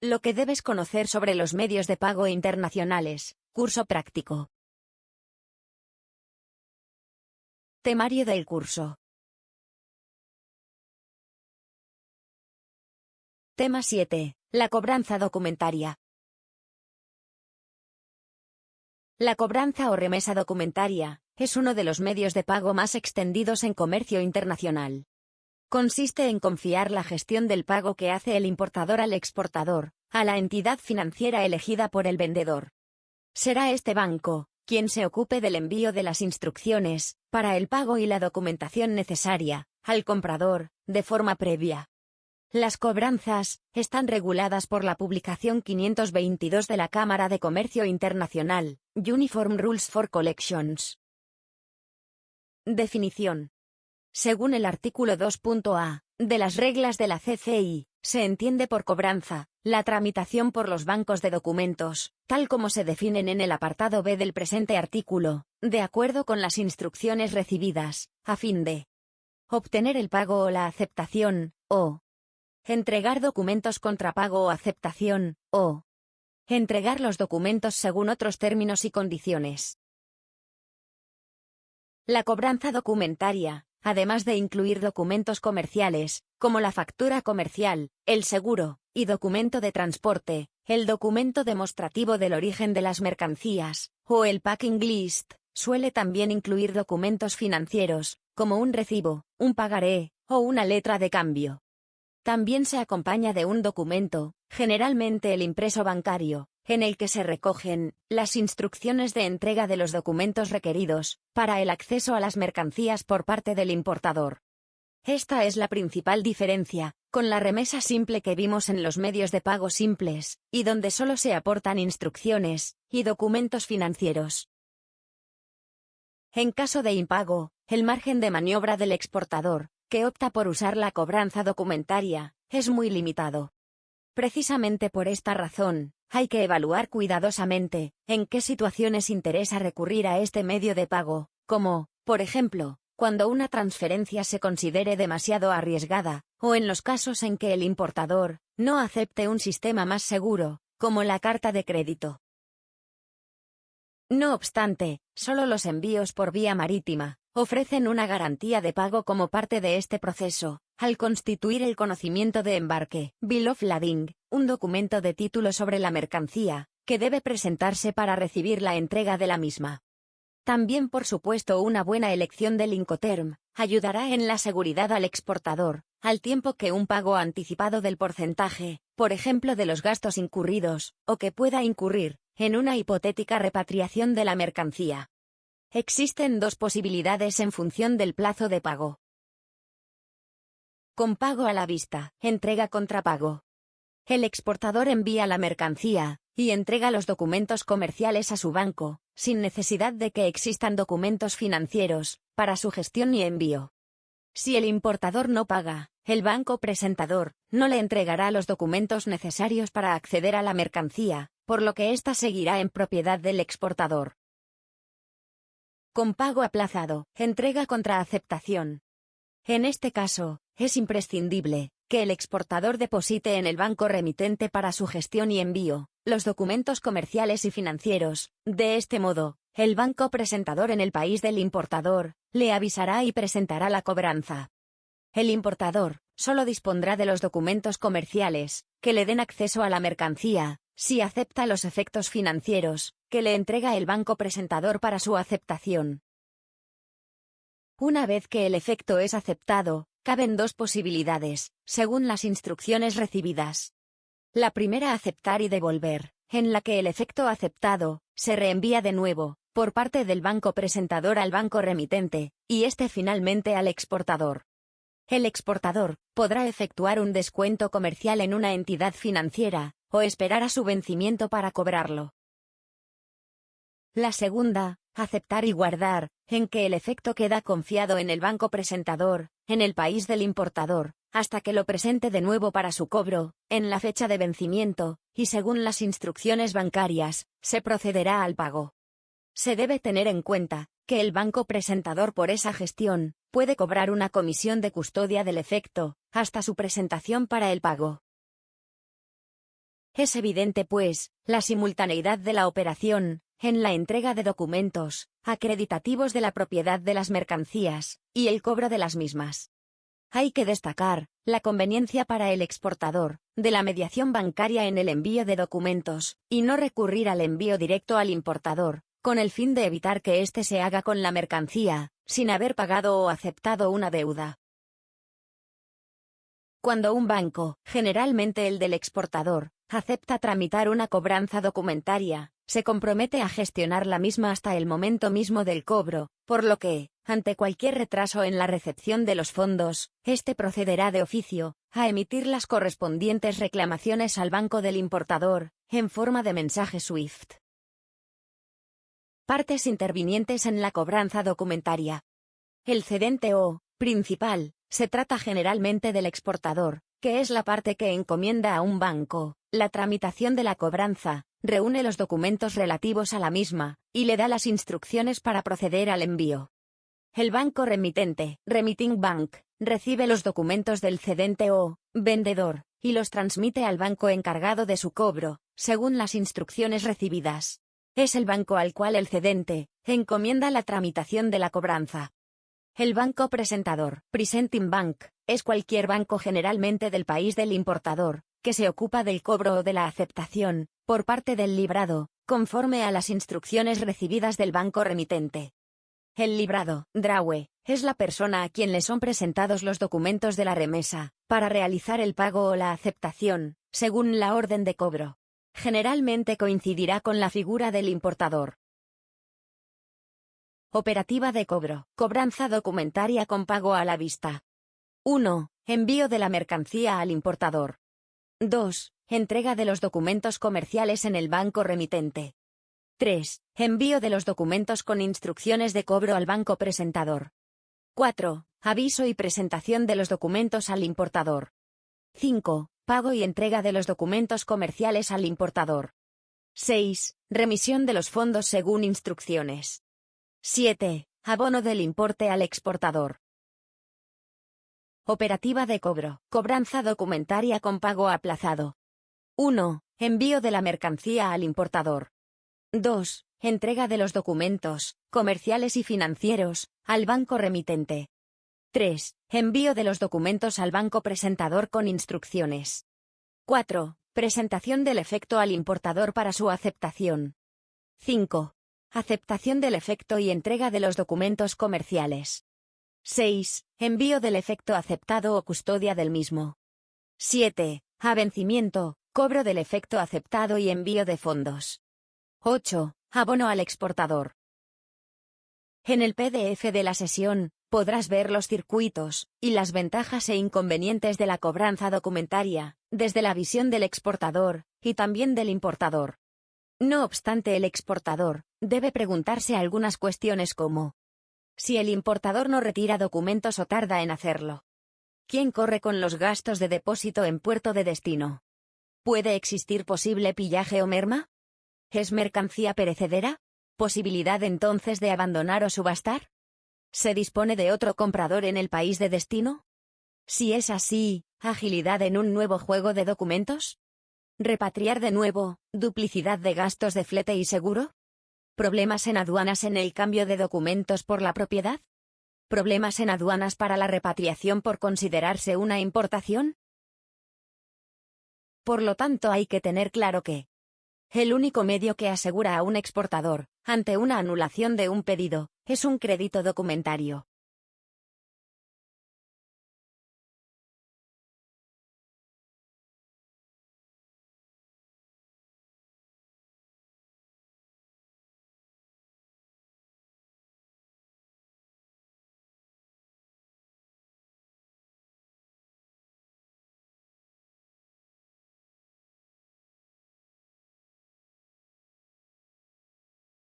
Lo que debes conocer sobre los medios de pago internacionales. Curso práctico. Temario del curso. Tema 7. La cobranza documentaria. La cobranza o remesa documentaria es uno de los medios de pago más extendidos en comercio internacional. Consiste en confiar la gestión del pago que hace el importador al exportador, a la entidad financiera elegida por el vendedor. Será este banco quien se ocupe del envío de las instrucciones para el pago y la documentación necesaria al comprador, de forma previa. Las cobranzas están reguladas por la publicación 522 de la Cámara de Comercio Internacional, Uniform Rules for Collections. Definición. Según el artículo 2.a de las reglas de la CCI, se entiende por cobranza la tramitación por los bancos de documentos, tal como se definen en el apartado B del presente artículo, de acuerdo con las instrucciones recibidas, a fin de obtener el pago o la aceptación, o entregar documentos contra pago o aceptación, o entregar los documentos según otros términos y condiciones. La cobranza documentaria, además de incluir documentos comerciales, como la factura comercial, el seguro, y documento de transporte, el documento demostrativo del origen de las mercancías, o el packing list, suele también incluir documentos financieros, como un recibo, un pagaré, o una letra de cambio. También se acompaña de un documento, generalmente el impreso bancario, en el que se recogen las instrucciones de entrega de los documentos requeridos para el acceso a las mercancías por parte del importador. Esta es la principal diferencia con la remesa simple que vimos en los medios de pago simples, y donde solo se aportan instrucciones y documentos financieros. En caso de impago, el margen de maniobra del exportador, que opta por usar la cobranza documentaria, es muy limitado. Precisamente por esta razón, hay que evaluar cuidadosamente en qué situaciones interesa recurrir a este medio de pago, como, por ejemplo, cuando una transferencia se considere demasiado arriesgada, o en los casos en que el importador no acepte un sistema más seguro, como la carta de crédito. No obstante, solo los envíos por vía marítima ofrecen una garantía de pago como parte de este proceso, al constituir el conocimiento de embarque, Bill of Lading, un documento de título sobre la mercancía, que debe presentarse para recibir la entrega de la misma. También, por supuesto, una buena elección del Incoterm ayudará en la seguridad al exportador, al tiempo que un pago anticipado del porcentaje, por ejemplo de los gastos incurridos, o que pueda incurrir, en una hipotética repatriación de la mercancía. Existen dos posibilidades en función del plazo de pago. Con pago a la vista, entrega contra pago. El exportador envía la mercancía y entrega los documentos comerciales a su banco, sin necesidad de que existan documentos financieros para su gestión y envío. Si el importador no paga, el banco presentador no le entregará los documentos necesarios para acceder a la mercancía, por lo que ésta seguirá en propiedad del exportador. Con pago aplazado, entrega contra aceptación. En este caso, es imprescindible que el exportador deposite en el banco remitente para su gestión y envío los documentos comerciales y financieros. De este modo, el banco presentador en el país del importador le avisará y presentará la cobranza. El importador solo dispondrá de los documentos comerciales que le den acceso a la mercancía, si acepta los efectos financieros que le entrega el banco presentador para su aceptación. Una vez que el efecto es aceptado, caben dos posibilidades, según las instrucciones recibidas. La primera, aceptar y devolver, en la que el efecto aceptado se reenvía de nuevo, por parte del banco presentador al banco remitente, y este finalmente al exportador. El exportador podrá efectuar un descuento comercial en una entidad financiera, o esperar a su vencimiento para cobrarlo. La segunda, aceptar y guardar, en que el efecto queda confiado en el banco presentador, en el país del importador, hasta que lo presente de nuevo para su cobro, en la fecha de vencimiento, y según las instrucciones bancarias, se procederá al pago. Se debe tener en cuenta que el banco presentador por esa gestión puede cobrar una comisión de custodia del efecto, hasta su presentación para el pago. Es evidente pues, la simultaneidad de la operación, en la entrega de documentos, acreditativos de la propiedad de las mercancías, y el cobro de las mismas. Hay que destacar, la conveniencia para el exportador, de la mediación bancaria en el envío de documentos, y no recurrir al envío directo al importador, con el fin de evitar que éste se haga con la mercancía, sin haber pagado o aceptado una deuda. Cuando un banco, generalmente el del exportador, acepta tramitar una cobranza documentaria, se compromete a gestionar la misma hasta el momento mismo del cobro, por lo que, ante cualquier retraso en la recepción de los fondos, éste procederá de oficio a emitir las correspondientes reclamaciones al banco del importador, en forma de mensaje SWIFT. Partes intervinientes en la cobranza documentaria. El cedente o principal se trata generalmente del exportador, que es la parte que encomienda a un banco la tramitación de la cobranza, reúne los documentos relativos a la misma, y le da las instrucciones para proceder al envío. El banco remitente, remitting bank, recibe los documentos del cedente o vendedor, y los transmite al banco encargado de su cobro, según las instrucciones recibidas. Es el banco al cual el cedente encomienda la tramitación de la cobranza. El banco presentador, presenting bank, es cualquier banco generalmente del país del importador, que se ocupa del cobro o de la aceptación, por parte del librado, conforme a las instrucciones recibidas del banco remitente. El librado, drawe, es la persona a quien le son presentados los documentos de la remesa, para realizar el pago o la aceptación, según la orden de cobro. Generalmente coincidirá con la figura del importador. Operativa de cobro, cobranza documentaria con pago a la vista. 1. Envío de la mercancía al importador. 2. Entrega de los documentos comerciales en el banco remitente. 3. Envío de los documentos con instrucciones de cobro al banco presentador. 4. Aviso y presentación de los documentos al importador. 5. Pago y entrega de los documentos comerciales al importador. 6. Remisión de los fondos según instrucciones. 7. Abono del importe al exportador. Operativa de cobro, cobranza documentaria con pago aplazado. 1. Envío de la mercancía al importador. 2. Entrega de los documentos, comerciales y financieros, al banco remitente. 3. Envío de los documentos al banco presentador con instrucciones. 4. Presentación del efecto al importador para su aceptación. 5. Aceptación del efecto y entrega de los documentos comerciales. 6. Envío del efecto aceptado o custodia del mismo. 7. A vencimiento, cobro del efecto aceptado y envío de fondos. 8. Abono al exportador. En el PDF de la sesión, podrás ver los circuitos y las ventajas e inconvenientes de la cobranza documentaria, desde la visión del exportador y también del importador. No obstante, el exportador debe preguntarse algunas cuestiones como: si el importador no retira documentos o tarda en hacerlo, ¿quién corre con los gastos de depósito en puerto de destino? ¿Puede existir posible pillaje o merma? ¿Es mercancía perecedera? ¿Posibilidad entonces de abandonar o subastar? ¿Se dispone de otro comprador en el país de destino? Si es así, ¿agilidad en un nuevo juego de documentos? ¿Repatriar de nuevo, duplicidad de gastos de flete y seguro? ¿Problemas en aduanas en el cambio de documentos por la propiedad? ¿Problemas en aduanas para la repatriación por considerarse una importación? Por lo tanto, hay que tener claro que el único medio que asegura a un exportador, ante una anulación de un pedido, es un crédito documentario.